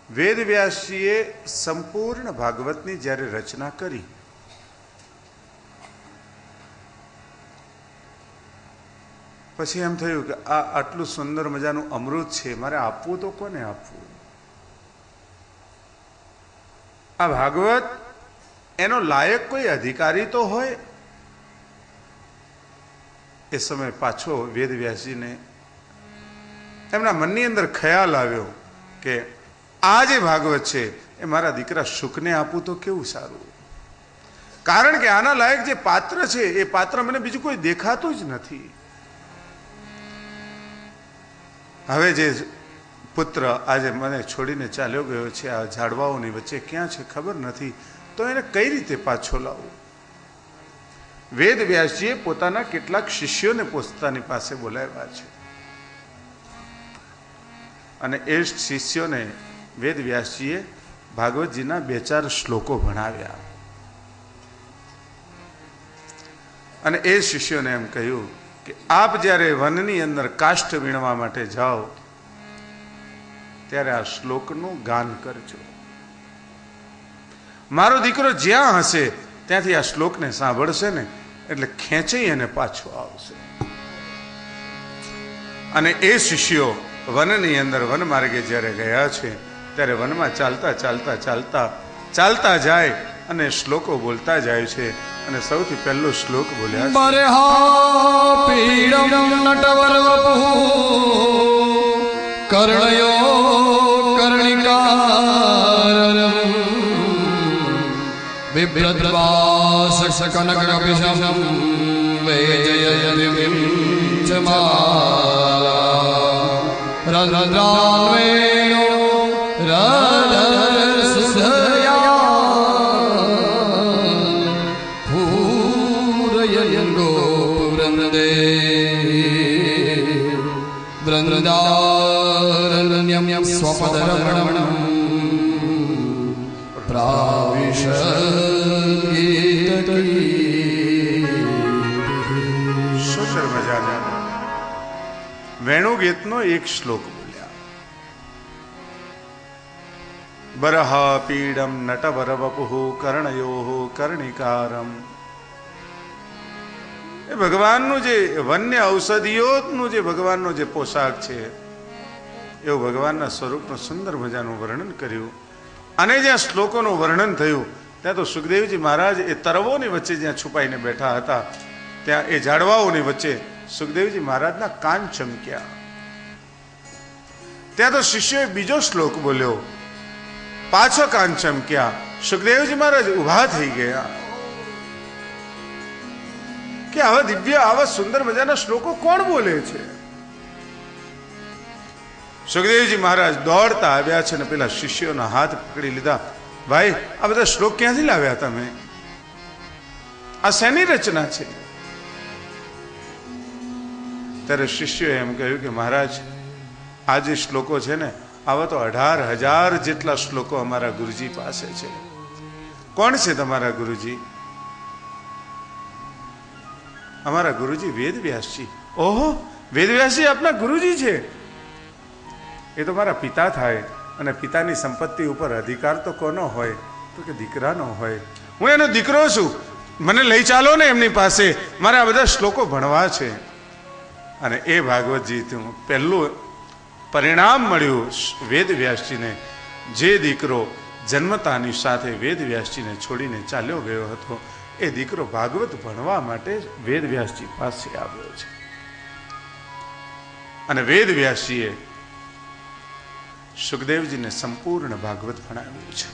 વેદવ્યાસજીએ સંપૂર્ણ ભાગવતની જ્યારે રચના કરી, પછી એમ થયું કે આ આટલું સુંદર મજાનું અમૃત છે, મારે આપવું તો કોને આપવું? આ ભાગવત એનો લાયક કોઈ અધિકારી તો હોય. એ સમય પાછો વેદવ્યાસજીને એમના મનની અંદર ખ્યાલ આવ્યો કે આ જે ભાગવત છે એ મારા દીકરા શુકને આપું તો કેવું સારું. કારણ કે આના લાયક જે પાત્ર છે એ પાત્ર મને બીજું કોઈ દેખાતું જ નથી. હવે જે પુત્ર આજે મને છોડીને ચાલ્યો ગયો છે, આ ઝાડવાઓની વચ્ચે ક્યાં છે ખબર નથી, તો એને કઈ રીતે પાછો લાવવું? વેદવ્યાસજીએ પોતાના કેટલાક શિષ્યોને પોતાની પાસે બોલાવ્યા છે અને એ શિષ્યોને વેદવ્યાસજીએ ભાગવતજીના 2-4 શ્લોકો ભણાવ્યા અને એ શિષ્યોને એમ કહ્યું કે આપ જ્યારે વનની અંદર કાષ્ઠ વીણવા માટે જાઓ ત્યારે આ શ્લોકનું ગાન કરજો. મારો દીકરો જ્યાં હશે ત્યાંથી આ શ્લોકને સાંભળશે ને એટલે ખેંચી અને પાછો આવશે. અને એ શિષ્યો વનની અંદર વન માર્ગે જ્યારે ગયા છે ત્યારે વનમાં ચાલતા ચાલતા ચાલતા ચાલતા જાય અને શ્લોકો બોલતા જાય છે. અને સૌથી પહેલો શ્લોક બોલ્યા છે, બરહા પીડમ નટવરવપુઃ કર્ણયો કર્ણિકારમ બિભ્રદ્વાસકનકપિશમ વેજયતિ વિંચમાલા રદ્રાન્વેણો રદરસુધયા પૂરયન ગોપવૃંદે વૃંદારણ્યમ સ્વપદરમણમ સુંદર મજાના વેણુ ગીતનો એક શ્લોક બોલ્યા. બરહા પીડમ નટવરવપુઃ કર્ણયો કર્ણિકારમ. એ ભગવાનનું જે વન્ય ઔષધિઓનું જે ભગવાનનો જે પોશાક છે એવું ભગવાનના સ્વરૂપનું સુંદર મજાનું વર્ણન કર્યું. અને જ્યાં શ્લોકોનું વર્ણન થયું ત્યાં તો સુખદેવજી મહારાજ એ તરવોની વચ્ચે જ્યાં છુપાઈને બેઠા હતા ત્યાં એ ઝાડવાઓની વચ્ચે સુખદેવજી મહારાજના કાન ચમક્યા. ત્યાં તો શિષ્યોએ બીજો શ્લોક બોલ્યો, પાછો કાન ચમક્યા. સુખદેવજી મહારાજ ઉભા થઈ ગયા કે આવા દિવ્ય આવા સુંદર મજાના શ્લોકો કોણ બોલે છે? સુખદેવજી મહારાજ દોડતા આવ્યા છે અને પેલા શિષ્યોના હાથ પકડી લીધા. ભાઈ, આ બધા શ્લોક ક્યાંથી લાવ્યા તમે? આ શેની રચના છે? ત્યારે શિષ્યોએ એમ કહ્યું કે મહારાજ, આ જે શ્લોકો છે ને આવા તો 18,000 જેટલા શ્લોકો અમારા ગુરુજી પાસે છે. કોણ છે તમારા ગુરુજી? અમારા ગુરુજી વેદવ્યાસજી. ઓહો, વેદવ્યાસજી આપના ગુરુજી છે? એ તો મારા પિતા થાય. અને પિતાની સંપત્તિ ઉપર અધિકાર તો કોનો હોય? તો કે દીકરાનો હોય. હું એનો દીકરો છું, મને લઈ ચાલો ને એમની પાસે, મારે આ બધા શ્લોકો ભણવા છે. અને એ ભાગવતજીનું પહેલું પરિણામ મળ્યું વેદવ્યાસજીને. જે દીકરો જન્મતાની સાથે વેદવ્યાસજીને છોડીને ચાલ્યો ગયો હતો એ દીકરો ભાગવત ભણવા માટે વેદવ્યાસજી પાસે આવ્યો છે. અને વેદવ્યાસજીએ સુખદેવજીને સંપૂર્ણ ભાગવત ભણાવ્યું છે.